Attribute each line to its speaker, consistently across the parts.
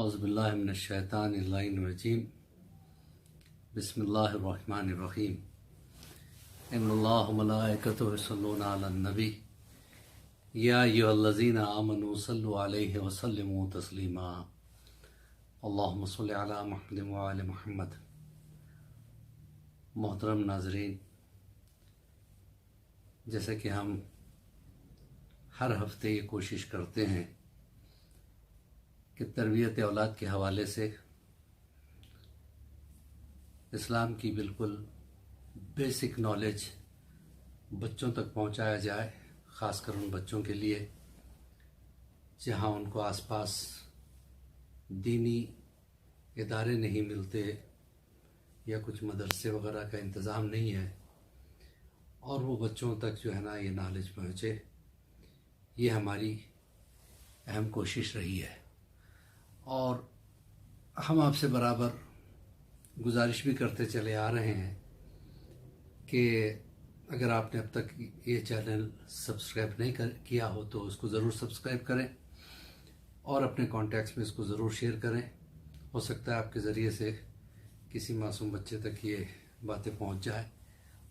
Speaker 1: اعوذ باللہ من الشیطان اللعین الرجیم بسم اللہ الرحمن الرحیم ان اللہ وملائکتہ یصلون علی النبی یا ایھا الذین آمنوا صلوا علیہ وسلموا تسلیما اللہم صل علی محمد وعلی محمد۔ محترم ناظرین، جیسا کہ ہم ہر ہفتے یہ کوشش کرتے ہیں کہ تربیت اولاد کے حوالے سے اسلام کی بالکل بیسک نالج بچوں تک پہنچایا جائے، خاص کر ان بچوں کے لیے جہاں ان کو آس پاس دینی ادارے نہیں ملتے یا کچھ مدرسے وغیرہ کا انتظام نہیں ہے، اور وہ بچوں تک جو ہے نا یہ نالج پہنچے۔ یہ ہماری اہم کوشش رہی ہے، اور ہم آپ سے برابر گزارش بھی کرتے چلے آ رہے ہیں کہ اگر آپ نے اب تک یہ چینل سبسکرائب نہیں کیا ہو تو اس کو ضرور سبسکرائب کریں، اور اپنے کانٹیکٹس میں اس کو ضرور شیئر کریں۔ ہو سکتا ہے آپ کے ذریعے سے کسی معصوم بچے تک یہ باتیں پہنچ جائیں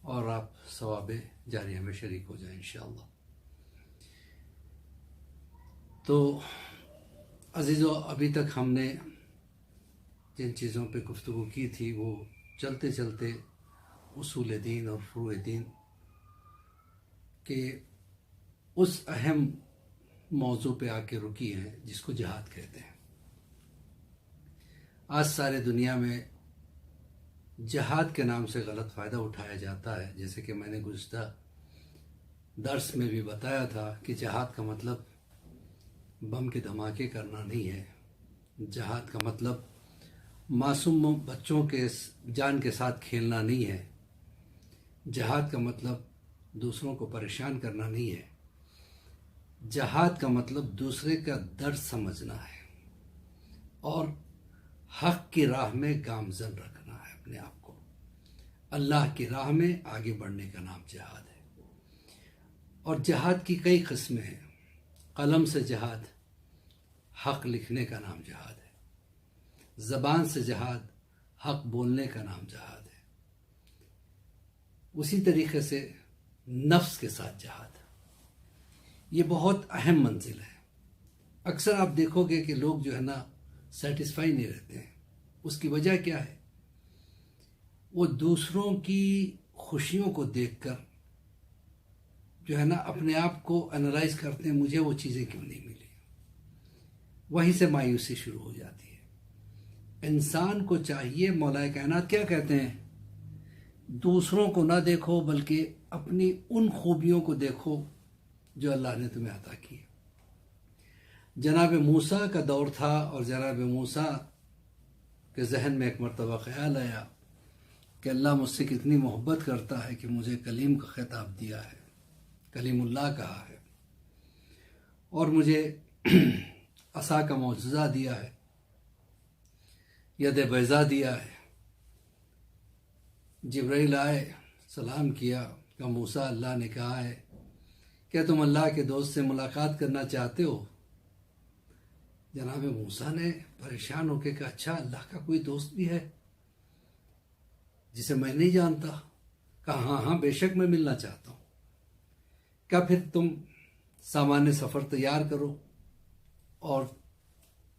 Speaker 1: اور آپ ثواب جاریہ میں شریک ہو جائیں انشاءاللہ۔ تو عزیزو، ابھی تک ہم نے جن چیزوں پہ گفتگو کی تھی وہ چلتے چلتے اصول دین اور فروع دین کے اس اہم موضوع پہ آ کے رکی ہیں جس کو جہاد کہتے ہیں۔ آج سارے دنیا میں جہاد کے نام سے غلط فائدہ اٹھایا جاتا ہے، جیسے کہ میں نے گزشتہ درس میں بھی بتایا تھا کہ جہاد کا مطلب بم کے دھماکے کرنا نہیں ہے۔ جہاد کا مطلب معصوم بچوں کے جان کے ساتھ کھیلنا نہیں ہے۔ جہاد کا مطلب دوسروں کو پریشان کرنا نہیں ہے۔ جہاد کا مطلب دوسرے کا درد سمجھنا ہے اور حق کی راہ میں گامزن رکھنا ہے اپنے آپ کو۔ اللہ کی راہ میں آگے بڑھنے کا نام جہاد ہے۔ اور جہاد کی کئی قسمیں ہیں۔ قلم سے جہاد، حق لکھنے کا نام جہاد ہے۔ زبان سے جہاد، حق بولنے کا نام جہاد ہے۔ اسی طریقے سے نفس کے ساتھ جہاد، یہ بہت اہم منزل ہے۔ اکثر آپ دیکھو گے کہ لوگ جو ہے نا سیٹسفائی نہیں رہتے ہیں۔ اس کی وجہ کیا ہے؟ وہ دوسروں کی خوشیوں کو دیکھ کر جو ہے نا اپنے آپ کو انالائز کرتے ہیں، مجھے وہ چیزیں کیوں نہیں ملی۔ وہیں سے مایوسی شروع ہو جاتی ہے۔ انسان کو چاہیے، مولا کائنات کیا کہتے ہیں؟ دوسروں کو نہ دیکھو بلکہ اپنی ان خوبیوں کو دیکھو جو اللہ نے تمہیں عطا کی۔ جناب موسیٰ کا دور تھا، اور جناب موسیٰ کے ذہن میں ایک مرتبہ خیال آیا کہ اللہ مجھ سے کتنی محبت کرتا ہے کہ مجھے کلیم کا خطاب دیا ہے، کلیم اللہ کہا ہے، اور مجھے عصا کا معجزہ دیا ہے، ید بیضا دیا ہے۔ جبرائیل آئے، سلام کیا کہ موسیٰ، اللہ نے کہا ہے کیا تم اللہ کے دوست سے ملاقات کرنا چاہتے ہو؟ جناب موسیٰ نے پریشان ہو کے کہا، اچھا اللہ کا کوئی دوست بھی ہے جسے میں نہیں جانتا؟ کہا ہاں ہاں بے شک میں ملنا چاہتا ہوں۔ کیا پھر تم سامان سفر تیار کرو اور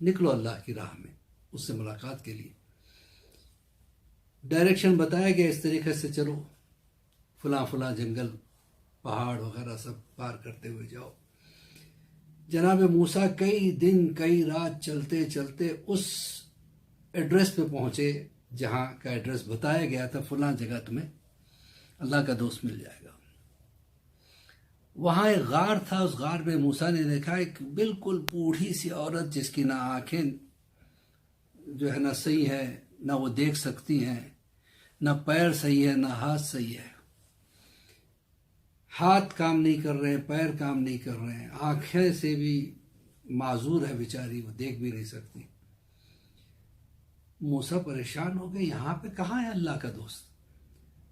Speaker 1: نکلو اللہ کی راہ میں اس سے ملاقات کے لیے۔ ڈائریکشن بتایا گیا، اس طریقے سے چلو، فلاں فلاں جنگل، پہاڑ وغیرہ سب پار کرتے ہوئے جاؤ۔ جناب موسیٰ کئی دن کئی رات چلتے چلتے اس ایڈریس پہ پہنچے جہاں کا ایڈریس بتایا گیا تھا، فلاں جگہ تمہیں اللہ کا دوست مل جائے گا۔ وہاں ایک غار تھا، اس غار میں موسیٰ نے دیکھا ایک بالکل بوڑھی سی عورت جس کی نہ آنکھیں جو ہے نہ صحیح ہے، نہ وہ دیکھ سکتی ہیں، نہ پیر صحیح ہے، نہ ہاتھ صحیح ہے۔ ہاتھ کام نہیں کر رہے ہیں، پیر کام نہیں کر رہے ہیں، آنکھیں سے بھی معذور ہے بیچاری، وہ دیکھ بھی نہیں سکتی۔ موسیٰ پریشان ہو گئے، یہاں پہ کہاں ہے اللہ کا دوست؟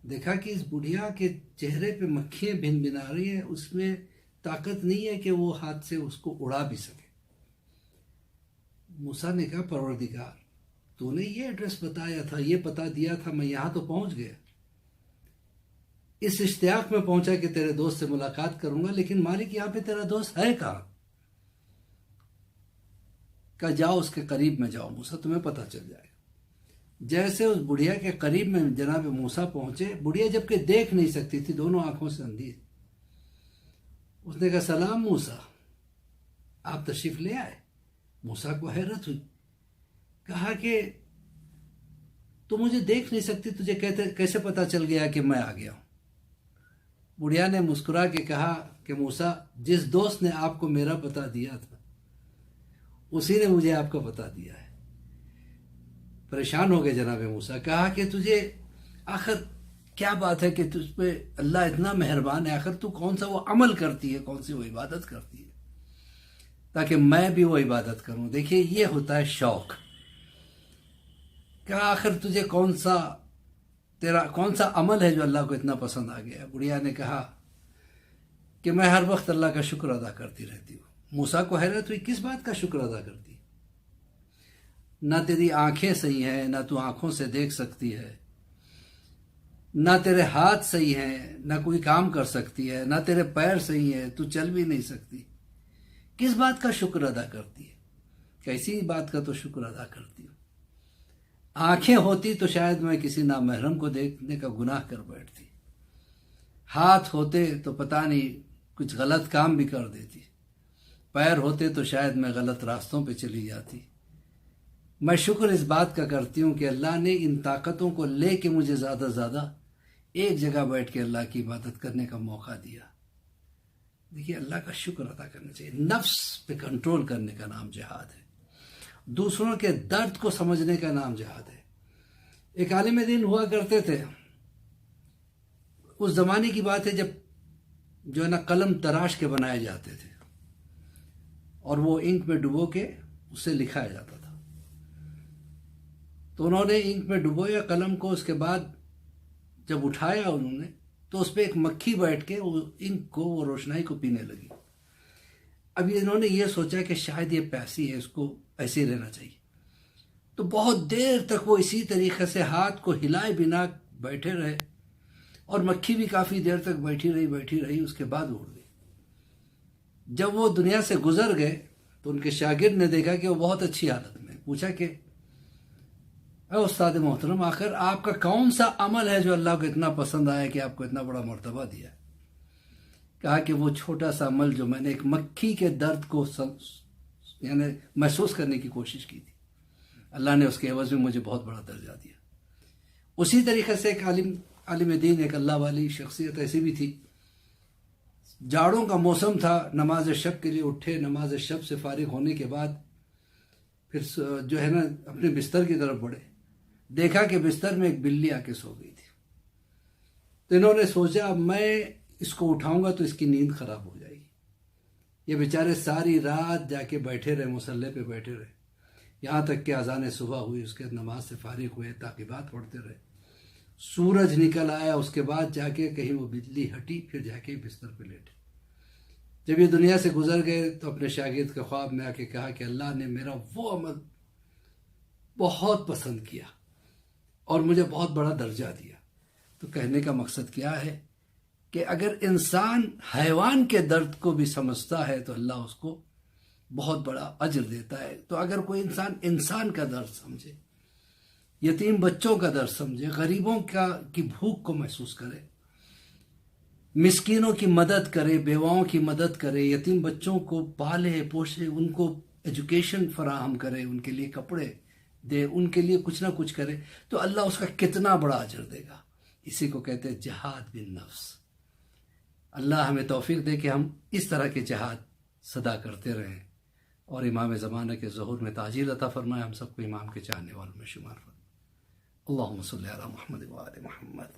Speaker 1: دیکھا کہ اس بڑھیا کے چہرے پہ مکھیاں بھن بنا رہی ہیں، اس میں طاقت نہیں ہے کہ وہ ہاتھ سے اس کو اڑا بھی سکے۔ موسیٰ نے کہا پروردگار تو نے یہ ایڈریس بتایا تھا، یہ بتا دیا تھا، میں یہاں تو پہنچ گیا، اس اشتیاق میں پہنچا کہ تیرے دوست سے ملاقات کروں گا، لیکن مالک یہاں پہ تیرا دوست ہے کہاں؟ کہا جاؤ اس کے قریب میں جاؤ موسیٰ، تمہیں پتہ چل جائے گا۔ جیسے اس بڑھیا کے قریب میں جناب موسیٰ پہنچے، بڑھیا جبکہ دیکھ نہیں سکتی تھی، دونوں آنکھوں سے اندھی، اس نے کہا سلام موسیٰ، آپ تشریف لے آئے؟ موسیٰ کو حیرت ہوئی، کہا کہ تو مجھے دیکھ نہیں سکتی، تجھے کیسے پتہ چل گیا کہ میں آ گیا ہوں؟ بڑھیا نے مسکرا کے کہا کہ موسیٰ جس دوست نے آپ کو میرا پتہ دیا تھا اسی نے مجھے آپ کا پتہ دیا ہے۔ پریشان ہو گئے جناب موسیٰ، کہا کہ تجھے آخر کیا بات ہے کہ تجھ پہ اللہ اتنا مہربان ہے، آخر تو کون سا وہ عمل کرتی ہے، کون سی وہ عبادت کرتی ہے تاکہ میں بھی وہ عبادت کروں؟ دیکھیے یہ ہوتا ہے شوق۔ کہا آخر تجھے کون سا عمل ہے جو اللہ کو اتنا پسند آ گیا؟ بڑھیا نے کہا کہ میں ہر وقت اللہ کا شکر ادا کرتی رہتی ہوں۔ موسیٰ کو حیرت ہوئی، کس بات کا شکر ادا کرتی؟ نہ تیری آنکھیں صحیح ہیں، نہ تو آنکھوں سے دیکھ سکتی ہے، نہ تیرے ہاتھ صحیح ہیں، نہ کوئی کام کر سکتی ہے، نہ تیرے پیر صحیح ہیں، تو چل بھی نہیں سکتی، کس بات کا شکر ادا کرتی ہے؟ کیسی بات کا تو شکر ادا کرتی ہوں؟ آنکھیں ہوتی تو شاید میں کسی نامحرم کو دیکھنے کا گناہ کر بیٹھتی، ہاتھ ہوتے تو پتہ نہیں کچھ غلط کام بھی کر دیتی، پیر ہوتے تو شاید میں غلط راستوں پہ چلی جاتی۔ میں شکر اس بات کا کرتی ہوں کہ اللہ نے ان طاقتوں کو لے کے مجھے زیادہ سے زیادہ ایک جگہ بیٹھ کے اللہ کی عبادت کرنے کا موقع دیا۔ دیکھیے اللہ کا شکر ادا کرنا چاہیے۔ نفس پہ کنٹرول کرنے کا نام جہاد ہے، دوسروں کے درد کو سمجھنے کا نام جہاد ہے۔ ایک عالم دین ہوا کرتے تھے، اس زمانے کی بات ہے جب جو ہے نا قلم تراش کے بنائے جاتے تھے اور وہ انک میں ڈبو کے اس سے لکھایا جاتا تھا۔ تو انہوں نے انک میں ڈبویا قلم کو، اس کے بعد جب اٹھایا انہوں نے تو اس پہ ایک مکھی بیٹھ کے وہ انک کو، وہ روشنائی کو پینے لگی۔ اب انہوں نے یہ سوچا کہ شاید یہ پیاسی ہے، اس کو ایسے ہی رہنا چاہیے، تو بہت دیر تک وہ اسی طریقے سے ہاتھ کو ہلائے بنا بیٹھے رہے، اور مکھی بھی کافی دیر تک بیٹھی رہی، اس کے بعد اڑ گئی۔ جب وہ دنیا سے گزر گئے تو ان کے شاگرد نے دیکھا کہ وہ بہت اچھی حالت میں، پوچھا کہ اے استاد محترم، آخر آپ کا کون سا عمل ہے جو اللہ کو اتنا پسند آیا کہ آپ کو اتنا بڑا مرتبہ دیا؟ کہا کہ وہ چھوٹا سا عمل جو میں نے ایک مکھی کے درد کو یعنی محسوس کرنے کی کوشش کی تھی، اللہ نے اس کے عوض میں مجھے بہت بڑا درجہ دیا۔ اسی طریقے سے ایک عالم دین، ایک اللہ والی شخصیت ایسی بھی تھی، جاڑوں کا موسم تھا، نماز شب کے لیے اٹھے، نماز شب سے فارغ ہونے کے بعد پھر جو ہے نا اپنے بستر کی طرف بڑھے، دیکھا کہ بستر میں ایک بلی آ کے سو گئی تھی۔ تو انہوں نے سوچا میں اس کو اٹھاؤں گا تو اس کی نیند خراب ہو جائے گی۔ یہ بیچارے ساری رات جا کے بیٹھے رہے، مصلی پہ بیٹھے رہے، یہاں تک کہ اذان صبح ہوئی، اس کے نماز سے فارغ ہوئے، تعقیبات پڑھتے رہے، سورج نکل آیا، اس کے بعد جا کے کہیں وہ بجلی ہٹی، پھر جا کے بستر پہ لیٹے۔ جب یہ دنیا سے گزر گئے تو اپنے شاگرد کے خواب میں آ کے کہا کہ اللہ نے میرا وہ عمل بہت پسند کیا اور مجھے بہت بڑا درجہ دیا۔ تو کہنے کا مقصد کیا ہے کہ اگر انسان حیوان کے درد کو بھی سمجھتا ہے تو اللہ اس کو بہت بڑا اجر دیتا ہے۔ تو اگر کوئی انسان کا درد سمجھے، یتیم بچوں کا درد سمجھے، غریبوں کی بھوک کو محسوس کرے، مسکینوں کی مدد کرے، بیواؤں کی مدد کرے، یتیم بچوں کو پالے پوشے، ان کو ایجوکیشن فراہم کرے، ان کے لیے کپڑے دے، ان کے لیے کچھ نہ کچھ کرے، تو اللہ اس کا کتنا بڑا اجر دے گا۔ اسی کو کہتے ہیں جہاد بالنفس۔ اللہ ہمیں توفیق دے کہ ہم اس طرح کے جہاد صدا کرتے رہیں، اور امام زمانہ کے ظہور میں تعجیل عطا فرمائے، ہم سب کو امام کے چاہنے والوں میں شمار فرمائے۔ اللہم صلی علی محمد و آل محمد۔